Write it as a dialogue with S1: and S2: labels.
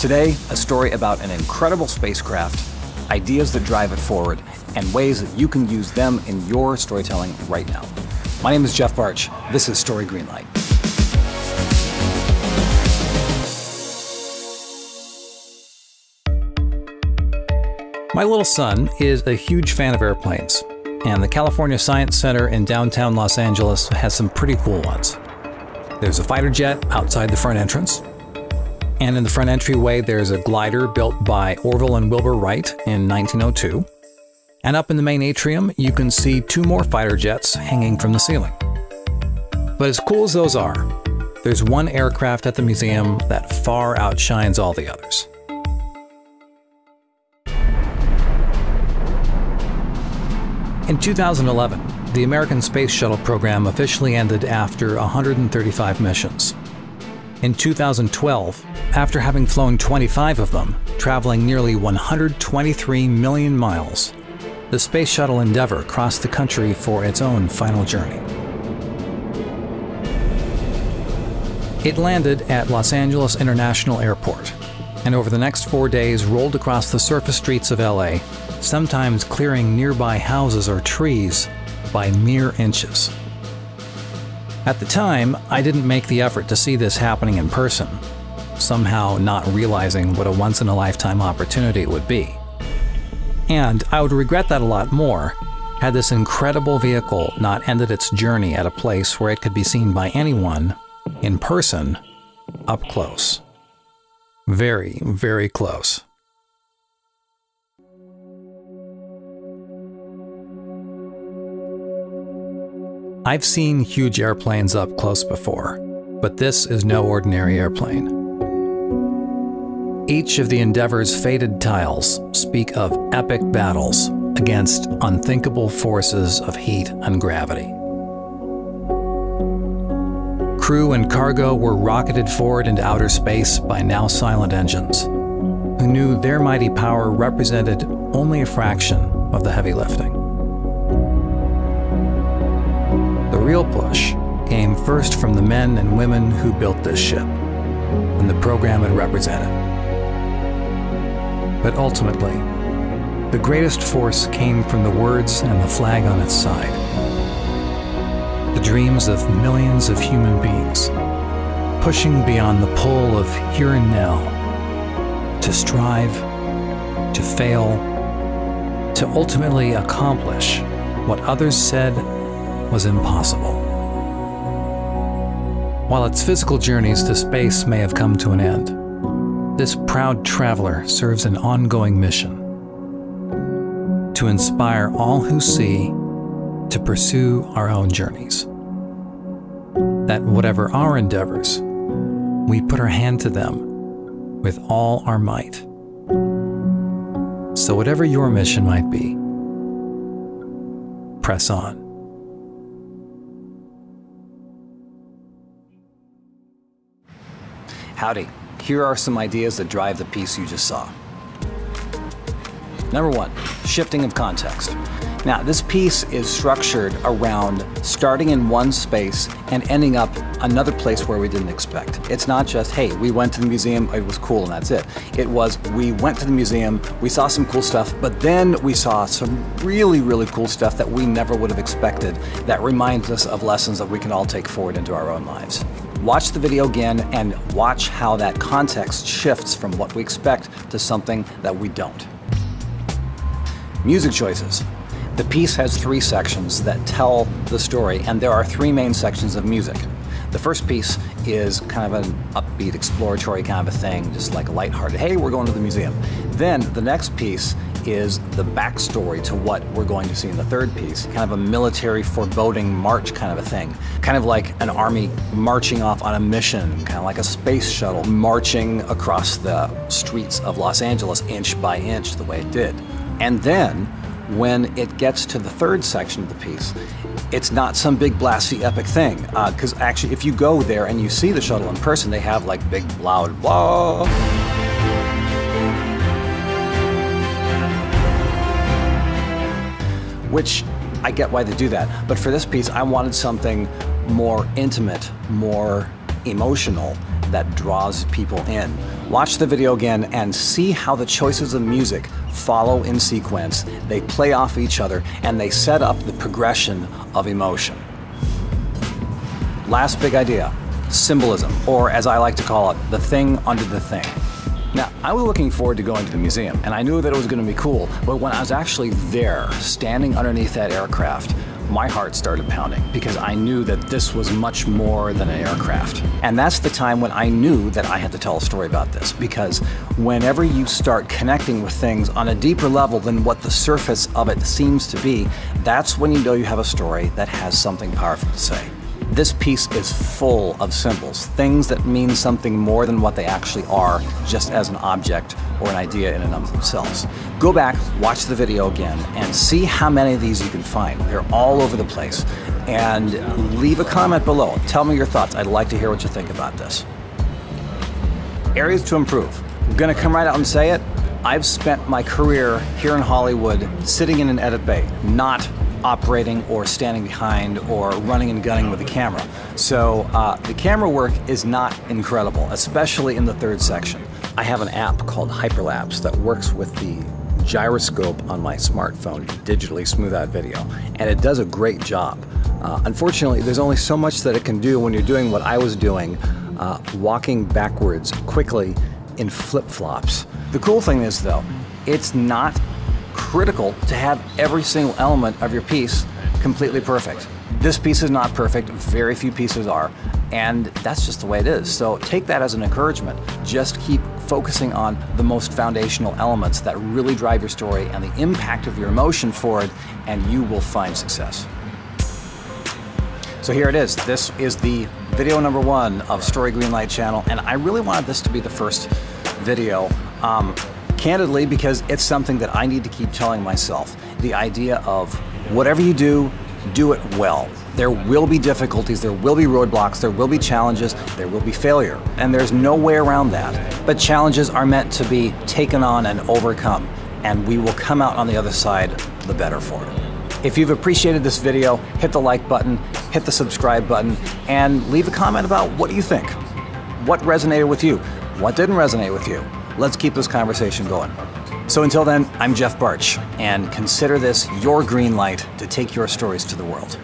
S1: Today, a story about an incredible spacecraft, ideas that drive it forward, and ways that you can use them in your storytelling right now. My name is Jeff Bartsch. This is Story Greenlight. My little son is a huge fan of airplanes, and the California Science Center in downtown Los Angeles has some pretty cool ones. There's a fighter jet outside the front entrance, and in the front entryway there's a glider built by Orville and Wilbur Wright in 1902. And up in the main atrium you can see two more fighter jets hanging from the ceiling. But as cool as those are, there's one aircraft at the museum that far outshines all the others. In 2011, the American Space Shuttle program officially ended after 135 missions. In 2012, after having flown 25 of them, traveling nearly 123 million miles, the Space Shuttle Endeavour crossed the country for its own final journey. It landed at Los Angeles International Airport, and over the next 4 days rolled across the surface streets of LA, sometimes clearing nearby houses or trees by mere inches. At the time, I didn't make the effort to see this happening in person, somehow not realizing what a once-in-a-lifetime opportunity it would be. And I would regret that a lot more had this incredible vehicle not ended its journey at a place where it could be seen by anyone, in person, up close. Very, very close. I've seen huge airplanes up close before, but this is no ordinary airplane. Each of the Endeavour's fated tiles speak of epic battles against unthinkable forces of heat and gravity. Crew and cargo were rocketed forward into outer space by now silent engines, who knew their mighty power represented only a fraction of the heavy lifting. The real push came first from the men and women who built this ship, and the program it represented. But ultimately, the greatest force came from the words and the flag on its side. The dreams of millions of human beings, pushing beyond the pull of here and now, to strive, to fail, to ultimately accomplish what others said was impossible. While its physical journeys to space may have come to an end, this proud traveler serves an ongoing mission: to inspire all who see to pursue our own journeys. That whatever our endeavors, we put our hand to them with all our might. So whatever your mission might be, press on. Howdy, here are some ideas that drive the piece you just saw. Number one, shifting of context. Now, this piece is structured around starting in one space and ending up another place where we didn't expect. It's not just, hey, we went to the museum, it was cool, and that's it. It was, we went to the museum, we saw some cool stuff, but then we saw some really, really cool stuff that we never would have expected that reminds us of lessons that we can all take forward into our own lives. Watch the video again and watch how that context shifts from what we expect to something that we don't. Music choices. The piece has three sections that tell the story, and there are three main sections of music. The first piece is kind of an upbeat, exploratory kind of a thing, just like a lighthearted, hey, we're going to the museum. Then the next piece is the backstory to what we're going to see in the third piece, kind of a military foreboding march kind of a thing, kind of like an army marching off on a mission, kind of like a space shuttle marching across the streets of Los Angeles inch by inch the way it did. And then when it gets to the third section of the piece, it's not some big blasty epic thing, because actually if you go there and you see the shuttle in person, they have like big loud blah. Which I get why they do that, but for this piece I wanted something more intimate, more emotional, that draws people in, Watch the video again and see how the choices of music follow in sequence. They play off each other and they set up the progression of emotion. Last big idea, symbolism, or as I like to call it, the thing under the thing. Now, I was looking forward to going to the museum, and I knew that it was going to be cool, but when I was actually there, standing underneath that aircraft, my heart started pounding because I knew that this was much more than an aircraft. And that's the time when I knew that I had to tell a story about this, because whenever you start connecting with things on a deeper level than what the surface of it seems to be, that's when you know you have a story that has something powerful to say. This piece is full of symbols, things that mean something more than what they actually are, just as an object or an idea in and of themselves. Go back, watch the video again, and see how many of these you can find. They're all over the place. And leave a comment below. Tell me your thoughts. I'd like to hear what you think about this. Areas to improve. I'm gonna come right out and say it. I've spent my career here in Hollywood sitting in an edit bay, not operating or standing behind or running and gunning with a camera. So the camera work is not incredible, especially in the third section. I have an app called Hyperlapse that works with the gyroscope on my smartphone to digitally smooth out video, and it does a great job. Unfortunately, there's only so much that it can do when you're doing what I was doing, walking backwards quickly in flip-flops. The cool thing is though, it's not critical to have every single element of your piece completely perfect. This piece is not perfect, very few pieces are, and that's just the way it is. So take that as an encouragement. Just keep focusing on the most foundational elements that really drive your story and the impact of your emotion forward, and you will find success. So here it is. This is the video number 1 of Story Greenlight channel, and I really wanted this to be the first video. Candidly, because it's something that I need to keep telling myself. The idea of whatever you do, do it well. There will be difficulties, there will be roadblocks, there will be challenges, there will be failure, and there's no way around that. But challenges are meant to be taken on and overcome, and we will come out on the other side the better for it. If you've appreciated this video, hit the like button, hit the subscribe button, and leave a comment about what you think. What resonated with you? What didn't resonate with you? Let's keep this conversation going. So until then, I'm Jeff Bartsch, and consider this your green light to take your stories to the world.